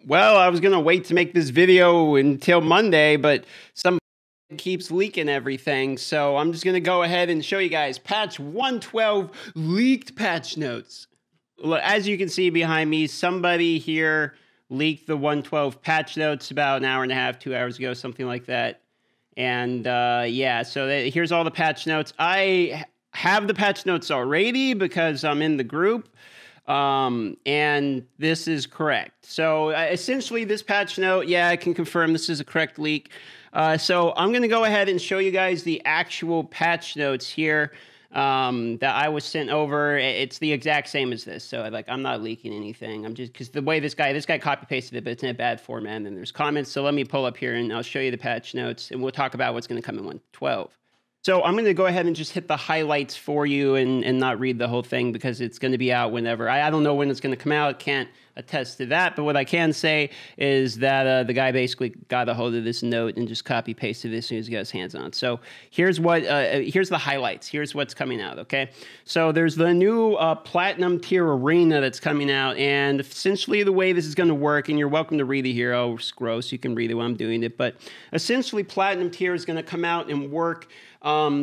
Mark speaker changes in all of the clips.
Speaker 1: Well, I was going to wait to make this video until Monday, but some keeps leaking everything. So I'm just going to go ahead and show you guys patch 112 leaked patch notes. As you can see behind me, somebody here leaked the 112 patch notes about an hour and a half, 2 hours ago, something like that. And yeah, so here's all the patch notes. I have the patch notes already because I'm in the group. And this is correct. So essentially this patch note, yeah, I can confirm this is a correct leak. So I'm going to go ahead and show you guys the actual patch notes here, that I was sent over. It's the exact same as this. So like, I'm not leaking anything. I'm just, cause the way this guy copy pasted it, but it's in a bad format. And then there's comments. So let me pull up here and I'll show you the patch notes and we'll talk about what's going to come in 112. So I'm going to go ahead and just hit the highlights for you and not read the whole thing because it's going to be out whenever. I don't know when it's going to come out. Can't attest to that. But what I can say is that the guy basically got a hold of this note and just copy pasted it as soon as he got his hands on it. So here's what here's the highlights. Here's what's coming out. Okay. So there's the new platinum tier arena that's coming out. And essentially the way this is going to work, and you're welcome to read it here. I'll scroll so you can read it while I'm doing it. But essentially platinum tier is going to come out and work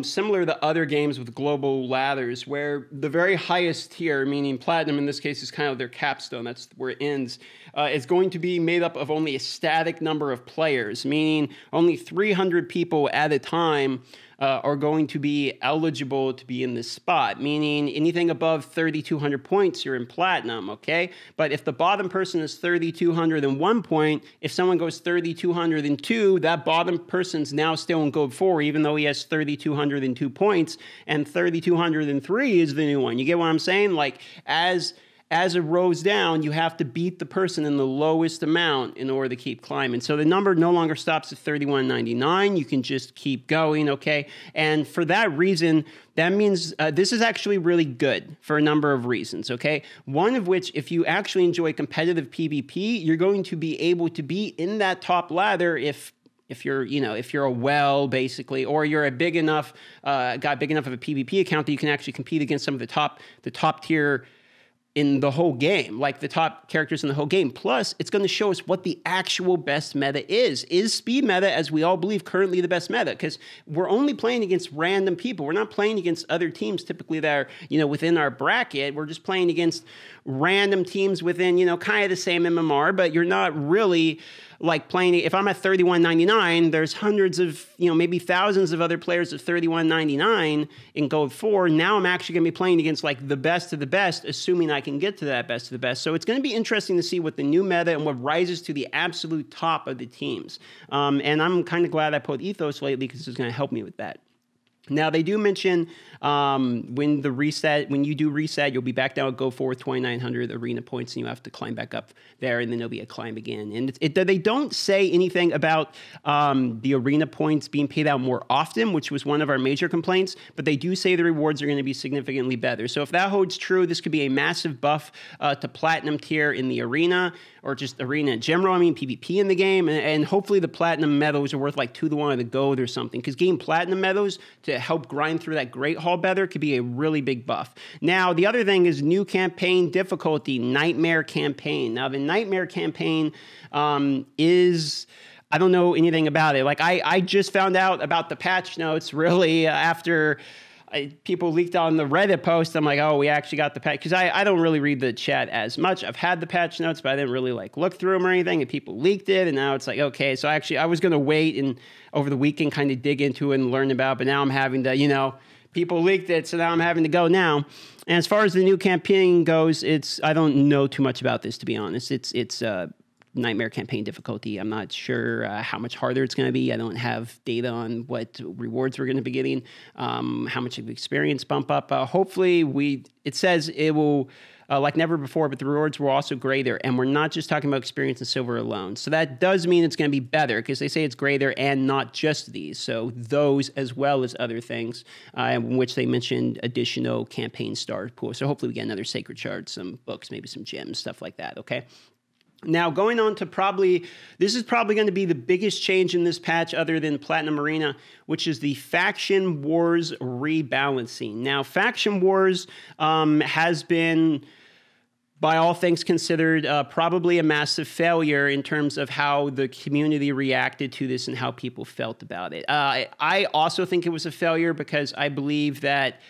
Speaker 1: similar to other games with global ladders, where the very highest tier, meaning platinum in this case, is kind of their capstone, that's where it ends, is going to be made up of only a static number of players, meaning only 300 people at a time are going to be eligible to be in this spot, meaning anything above 3,200 points, you're in platinum, okay? But if the bottom person is 3,201 point, if someone goes 3,202, that bottom person's now still in gold 4, even though he has 3,202 points, and 3,203 is the new one. You get what I'm saying? Like, as it rolls down, you have to beat the person in the lowest amount in order to keep climbing. So the number no longer stops at 3199. You can just keep going, okay? And for that reason, that means this is actually really good for a number of reasons, okay? One of which, if you actually enjoy competitive PvP, you're going to be able to be in that top ladder if you're, if you're a well, basically, or you're a big enough, got big enough of a PvP account that you can actually compete against some of the top tier in the whole game, like the top characters in the whole game. Plus, it's going to show us what the actual best meta is. Is speed meta, as we all believe, currently the best meta? Because we're only playing against random people. We're not playing against other teams typically that are, within our bracket. We're just playing against random teams within, kind of the same MMR, but you're not really like playing. If I'm at 31.99, there's hundreds of, maybe thousands of other players at 31.99 in Gold 4. Now I'm actually going to be playing against like the best of the best, assuming I can get to that best of the best. So it's going to be interesting to see what the new meta and what rises to the absolute top of the teams. And I'm kind of glad I put Ethos lately because it's going to help me with that. Now, they do mention when you do reset, you'll be back down at Go Forward 2,900 arena points, and you have to climb back up there, and then there'll be a climb again. And they don't say anything about the arena points being paid out more often, which was one of our major complaints, but they do say the rewards are going to be significantly better. So if that holds true, this could be a massive buff to platinum tier in the arena, or just arena in general. I mean, PvP in the game, and hopefully the platinum medals are worth like 2 to 1 of the gold or something, because getting platinum medals to help grind through that Great Hall better could be a really big buff. Now, the other thing is new campaign difficulty, Nightmare Campaign. Now, the Nightmare Campaign is... I don't know anything about it. Like, I just found out about the patch notes, really, after... people leaked on the Reddit post. I'm like, oh, we actually got the patch, because I don't really read the chat as much. I've had the patch notes, but I didn't really like look through them or anything, and people leaked it, and now it's like, okay. So actually, I was going to wait and over the weekend kind of dig into it and learn about, but now I'm having to, people leaked it, so now I'm having to go now. And as far as the new campaign goes, I don't know too much about this, to be honest. It's Nightmare Campaign difficulty. I'm not sure how much harder it's going to be. I don't have data on what rewards we're going to be getting, how much of experience bump up. Hopefully, it says it will, like never before, but the rewards will also greater. And we're not just talking about experience and silver alone. So that does mean it's going to be better, because they say it's greater and not just these. So those as well as other things, in which they mentioned additional campaign star pool. So hopefully we get another sacred shard, some books, maybe some gems, stuff like that, okay? Now, going on to this is probably going to be the biggest change in this patch other than Platinum Arena, which is the Faction Wars rebalancing. Now, Faction Wars has been by all things considered, probably a massive failure in terms of how the community reacted to this and how people felt about it. I also think it was a failure because I believe that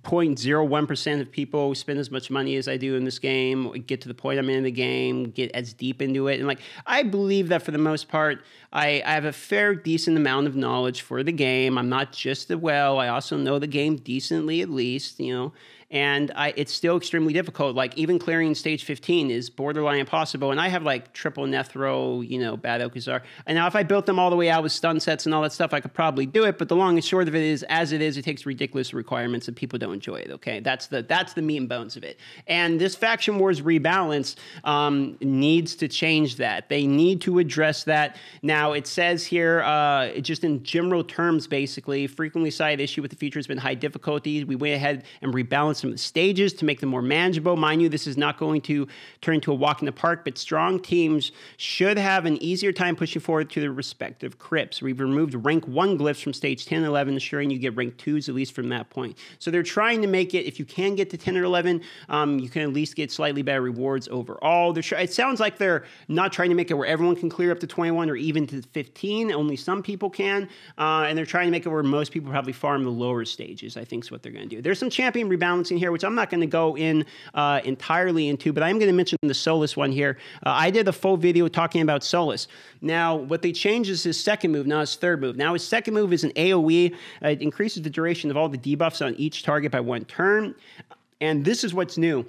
Speaker 1: 0.01% of people spend as much money as I do in this game, get to the point I'm in the game, get as deep into it. And like, I believe that for the most part, I have a fair, decent amount of knowledge for the game. I'm not just a well. I also know the game decently, at least, you know. And it's still extremely difficult. Like, even clearing stage 15 is borderline impossible. And I have, like, triple Nethro, you know, Bad Okazar. And now if I built them all the way out with stun sets and all that stuff, I could probably do it. But the long and short of it is, as it is, it takes ridiculous requirements and people don't enjoy it, okay? That's the meat and bones of it. And this Faction Wars rebalance needs to change that. They need to address that. Now, it says here, just in general terms, basically, frequently cited issue with the feature has been high difficulty. We went ahead and rebalanced some of the stages to make them more manageable. Mind you, this is not going to turn into a walk in the park, but strong teams should have an easier time pushing forward to their respective crypts. We've removed rank 1 glyphs from stage 10 and 11, ensuring you get rank 2s at least from that point. So they're trying to make it, if you can get to 10 or 11, you can at least get slightly better rewards overall. It sounds like they're not trying to make it where everyone can clear up to 21 or even to 15. Only some people can. And they're trying to make it where most people probably farm the lower stages, I think is what they're going to do. There's some champion rebalancing here, which I'm not going to go in entirely into, but I'm going to mention the Solus one here. I did a full video talking about Solus. Now, what they changed is his second move, not his third move. Now, his second move is an AoE. It increases the duration of all the debuffs on each target by 1 turn. And this is what's new.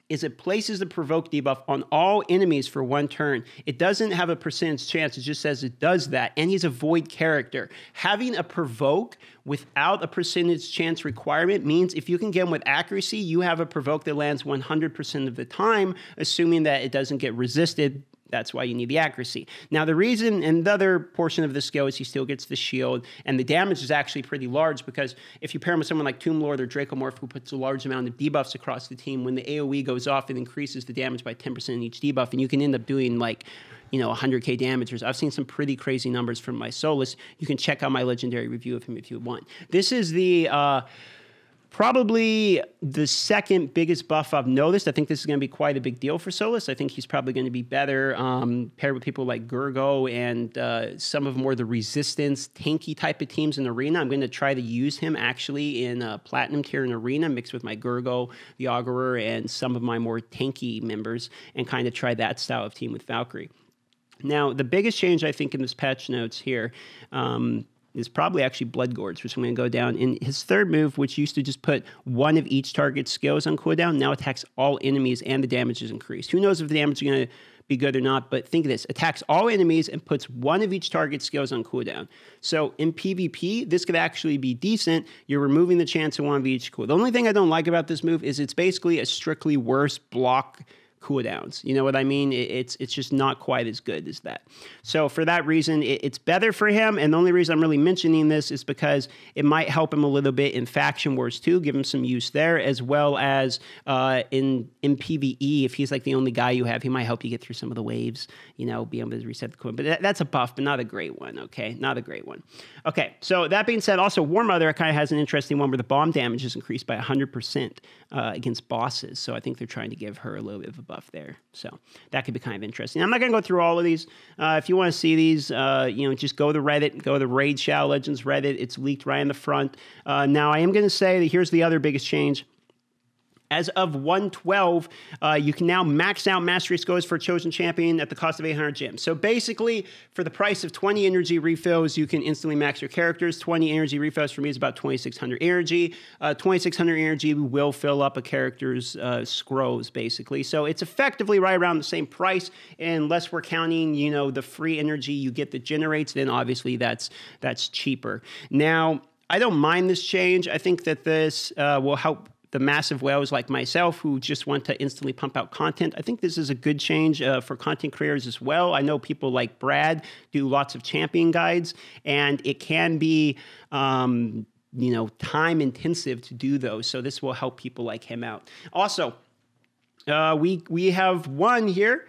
Speaker 1: Is it places the provoke debuff on all enemies for 1 turn. It doesn't have a percentage chance. It just says it does that. And he's a void character. Having a provoke without a percentage chance requirement means if you can get him with accuracy, you have a provoke that lands 100% of the time, assuming that it doesn't get resisted. That's why you need the accuracy. Now, the reason, and the other portion of the skill is he still gets the shield, and the damage is actually pretty large because if you pair him with someone like Tomb Lord or Dracomorph who puts a large amount of debuffs across the team, when the AoE goes off, it increases the damage by 10% in each debuff, and you can end up doing like, you know, 100k damage. I've seen some pretty crazy numbers from my Solus. You can check out my legendary review of him if you want. This is the probably the second biggest buff I've noticed. I think this is going to be quite a big deal for Solus. I think he's probably going to be better paired with people like Gurgo and some of more the resistance, tanky type of teams in Arena. I'm going to try to use him actually in Platinum tier in Arena, mixed with my Gurgo, the Augurer, and some of my more tanky members, and kind of try that style of team with Valkyrie. Now, the biggest change, I think, in this patch notes here is probably actually Blood Gorge, which I'm going to go down. In his third move, which used to just put 1 of each target's skills on cooldown, now attacks all enemies and the damage is increased. Who knows if the damage is going to be good or not, but think of this. Attacks all enemies and puts 1 of each target's skills on cooldown. So in PvP, this could actually be decent. You're removing the chance of 1 of each cool. The only thing I don't like about this move is it's basically a strictly worse block cooldowns. You know what I mean? It's just not quite as good as that. So for that reason, it's better for him. And the only reason I'm really mentioning this is because it might help him a little bit in Faction Wars too, give him some use there, as well as in PvE. If he's like the only guy you have, he might help you get through some of the waves, you know, be able to reset the cooldown. But that's a buff, but not a great one, okay? Not a great one. Okay, so that being said, also War Mother kind of has an interesting one where the bomb damage is increased by 100% against bosses. So I think they're trying to give her a little bit of a buff there. So that could be kind of interesting. I'm not going to go through all of these. If you want to see these, you know, just go to Reddit, go to Raid Shadow Legends Reddit. It's leaked right in the front. Now, I am going to say that here's the other biggest change. As of 112, you can now max out Mastery Scrolls for a Chosen Champion at the cost of 800 gems. So basically, for the price of 20 energy refills, you can instantly max your characters. 20 energy refills for me is about 2,600 energy. 2,600 energy will fill up a character's scrolls, basically. So it's effectively right around the same price, unless we're counting, you know, the free energy you get that generates, then obviously that's cheaper. Now, I don't mind this change. I think that this will help the massive whales like myself who just want to instantly pump out content. I think this is a good change for content creators as well. I know people like Brad do lots of champion guides, and it can be, you know, time intensive to do those. So this will help people like him out. Also, we have one here.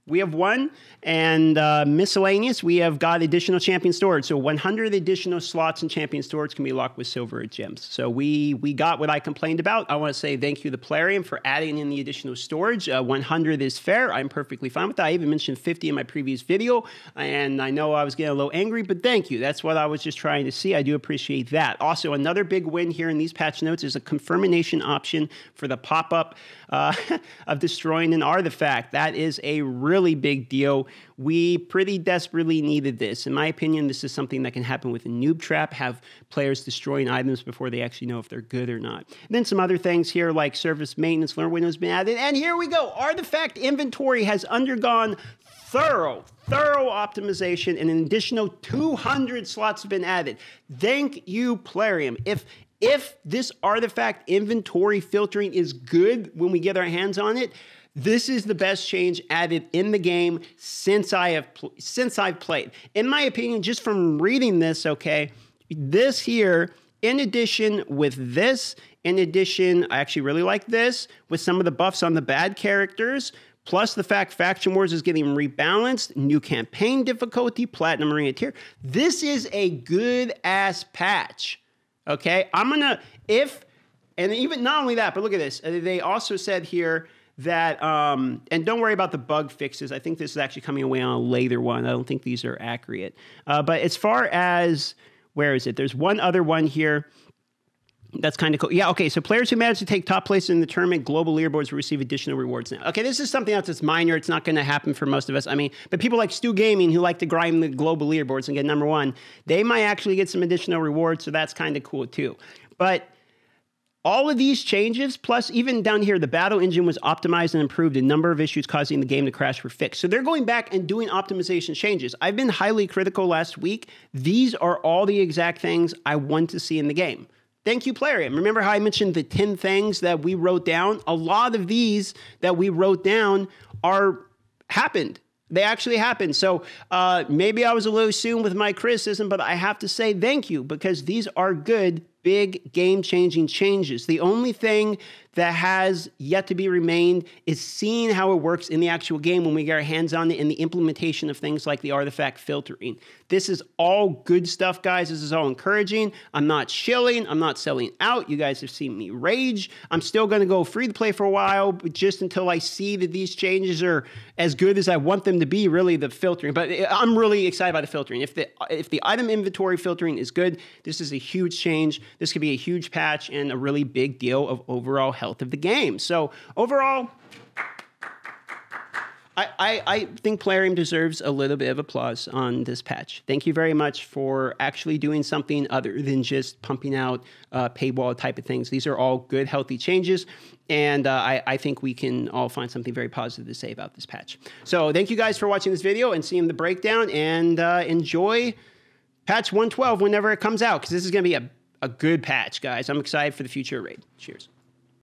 Speaker 1: We have one, and miscellaneous, we have got additional champion storage. So 100 additional slots in champion storage can be locked with silver or gems. So we got what I complained about. I want to say thank you to Plarium for adding in the additional storage. 100 is fair. I'm perfectly fine with that. I even mentioned 50 in my previous video, and I know I was getting a little angry, but thank you. That's what I was just trying to see. I do appreciate that. Also, another big win here in these patch notes is a confirmation option for the pop-up of destroying an artifact. That is a really big deal. We pretty desperately needed this. In my opinion, this is something that can happen with a noob trap, have players destroying items before they actually know if they're good or not. And then some other things here like service maintenance learn window has been added. And here we go. Artifact inventory has undergone thorough optimization, and an additional 200 slots have been added. Thank you, Plarium. If this artifact inventory filtering is good when we get our hands on it, this is the best change added in the game since I've played. In my opinion, just from reading this, okay, this here, in addition with this, in addition, I actually really like this, with some of the buffs on the bad characters, plus the fact Faction Wars is getting rebalanced, new campaign difficulty, Platinum Arena tier. This is a good-ass patch, okay? and even not only that, but look at this. They also said here that, and don't worry about the bug fixes. I think this is actually coming away on a later one. I don't think these are accurate. But as far as, where is it? There's one other one here. That's kind of cool. Yeah, okay, so players who manage to take top place in the tournament global leaderboards will receive additional rewards now. Okay, this is something else that's minor. It's not going to happen for most of us. I mean, but people like Stu Gaming who like to grind the global leaderboards and get #1, they might actually get some additional rewards, so that's kind of cool too. But all of these changes, plus even down here, the battle engine was optimized and improved. A number of issues causing the game to crash were fixed. So they're going back and doing optimization changes. I've been highly critical last week. These are all the exact things I want to see in the game. Thank you, Plarium. Remember how I mentioned the 10 things that we wrote down? A lot of these that we wrote down happened. They actually happened. So maybe I was a little soon with my criticism, but I have to say thank you because these are good, big, game-changing changes. The only thing that has yet to be remained is seeing how it works in the actual game when we get our hands on it and the implementation of things like the artifact filtering. This is all good stuff, guys. This is all encouraging. I'm not shilling. I'm not selling out. You guys have seen me rage. I'm still going to go free to play for a while, but just until I see that these changes are as good as I want them to be, really, the filtering. But I'm really excited about the filtering. If the item inventory filtering is good, this is a huge change. This could be a huge patch and a really big deal of overall health of the game. So overall, I think Plarium deserves a little bit of applause on this patch. Thank you very much for actually doing something other than just pumping out paywall type of things. These are all good, healthy changes, and I think we can all find something very positive to say about this patch. So thank you guys for watching this video and seeing the breakdown, and enjoy patch 112 whenever it comes out, because this is going to be a good patch, guys. I'm excited for the future raid. Cheers.